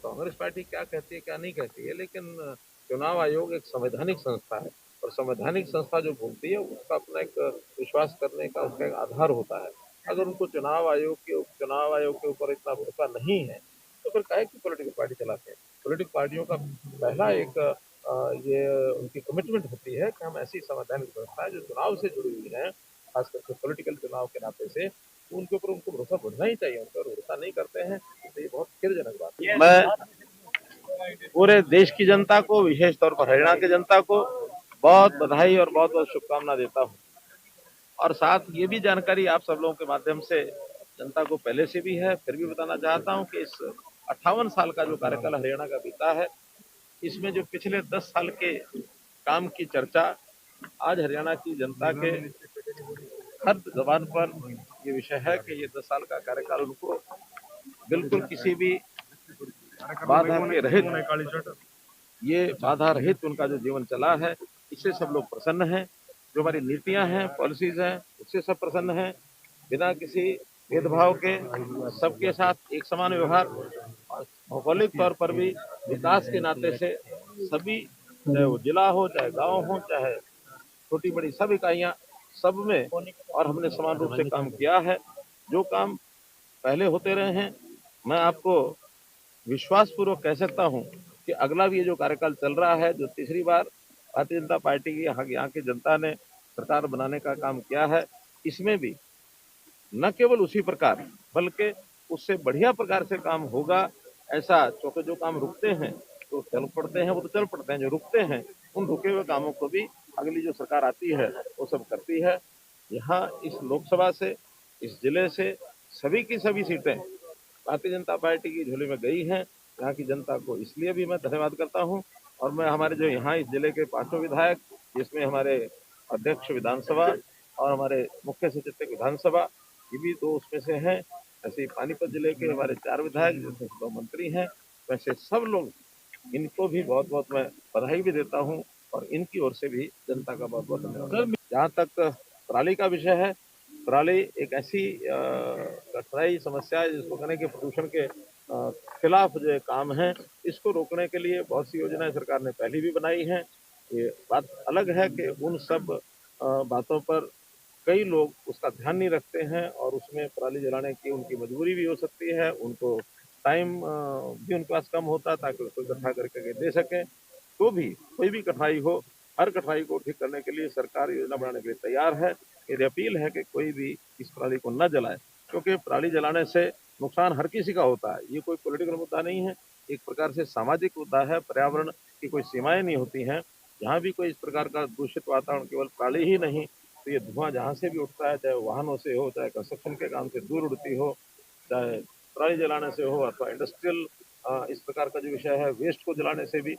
Congress party क्या कहती है क्या नहीं कहती है, लेकिन चुनाव आयोग एक संवैधानिक संस्था है और संवैधानिक संस्था जो बोलती है उसका अपना एक विश्वास करने का उसका एक आधार होता है। अगर उनको चुनाव आयोग के ऊपर इतना भरोसा नहीं है तो फिर काहे की पॉलिटिकल पार्टी चलाते हैं। पॉलिटिकल पार्टियों का पहला एक ये उनकी कमिटमेंट होती है कि हम ऐसी संवैधानिक संस्था है जो चुनाव से जुड़ी हुई है, खास करके पॉलिटिकल चुनाव के नाते से, तो उनके ऊपर उनको भरोसा बढ़ना ही चाहिए। उन पर भरोसा नहीं करते हैं तो ये बहुत खेदजनक बात है। मैं पूरे देश की जनता को, विशेष तौर पर हरियाणा की जनता को बहुत बधाई और बहुत बहुत शुभकामना देता हूँ। और साथ ये भी जानकारी आप सब लोगों के माध्यम से जनता को पहले से भी है, फिर भी बताना चाहता हूँ कि इस 58 साल का जो कार्यकाल हरियाणा का बीता है, इसमें जो पिछले 10 साल के काम की चर्चा आज हरियाणा की जनता के हर जबान पर ये विषय है कि ये 10 साल का कार्यकाल उनको बिल्कुल किसी भी बाधा के रहित, ये बाधा रहित उनका जो जीवन चला है, इससे सब लोग प्रसन्न हैं। जो हमारी नीतियां हैं, पॉलिसीज हैं, उससे सब प्रसन्न हैं। बिना किसी भेदभाव के सबके साथ एक समान व्यवहार और भौगोलिक तौर पर भी विकास के नाते से सभी, चाहे वो जिला हो, चाहे गांव हो, चाहे छोटी बड़ी सब इकाइयां, सब में और हमने समान रूप से काम किया है। जो काम पहले होते रहे हैं, मैं आपको विश्वास पूर्वक कह सकता हूं कि अगला भी ये जो कार्यकाल चल रहा है, जो तीसरी बार भारतीय जनता पार्टी की यहाँ की जनता ने सरकार बनाने का काम किया है, इसमें भी न केवल उसी प्रकार बल्कि उससे बढ़िया प्रकार से काम होगा। ऐसा क्योंकि जो काम रुकते हैं तो चल पड़ते हैं, वो तो चल पड़ते हैं, जो रुकते हैं उन रुके हुए कामों को भी अगली जो सरकार आती है वो सब करती है। यहाँ इस लोकसभा से, इस जिले से सभी की सभी सीटें भारतीय जनता पार्टी की झोली में गई हैं। यहाँ की जनता को इसलिए भी मैं धन्यवाद करता हूँ। और मैं हमारे जो यहाँ इस जिले के 5 विधायक, जिसमें हमारे अध्यक्ष विधानसभा और हमारे मुख्य सचेतक विधानसभा, ये भी 2 उसमें से हैं। ऐसे ही पानीपत जिले के हमारे 4 विधायक, जिसमें 2 मंत्री हैं। वैसे सब लोग, इनको भी बहुत बहुत मैं बधाई भी देता हूँ और इनकी ओर से भी जनता का बहुत बहुत धन्यवाद। जहाँ तक पराली का विषय है, पराली एक ऐसी कठिनाई समस्या है जिसको कहने के प्रदूषण के खिलाफ जो काम है, इसको रोकने के लिए बहुत सी योजनाएं सरकार ने पहले भी बनाई हैं। ये बात अलग है कि उन सब बातों पर कई लोग उसका ध्यान नहीं रखते हैं और उसमें पराली जलाने की उनकी मजबूरी भी हो सकती है। उनको टाइम भी उनके पास कम होता ताकि उसको इकट्ठा करके दे सकें। तो भी कोई भी कठिनाई हो, हर कठिनाई को ठीक करने के लिए सरकार योजना बनाने के लिए तैयार है। मेरी अपील है कि कोई भी इस पराली को न जलाए, क्योंकि पराली जलाने से नुकसान हर किसी का होता है। ये कोई पॉलिटिकल मुद्दा नहीं है, एक प्रकार से सामाजिक मुद्दा है। पर्यावरण की कोई सीमाएं नहीं होती हैं। जहाँ भी कोई इस प्रकार का दूषित वातावरण, केवल पराली ही नहीं, तो ये धुआं जहाँ से भी उठता है, चाहे वाहनों से हो, चाहे कंस्ट्रक्शन के काम से दूर उड़ती हो, चाहे पराली जलाने से हो, अथवा इंडस्ट्रियल इस प्रकार का जो विषय है वेस्ट को जलाने से भी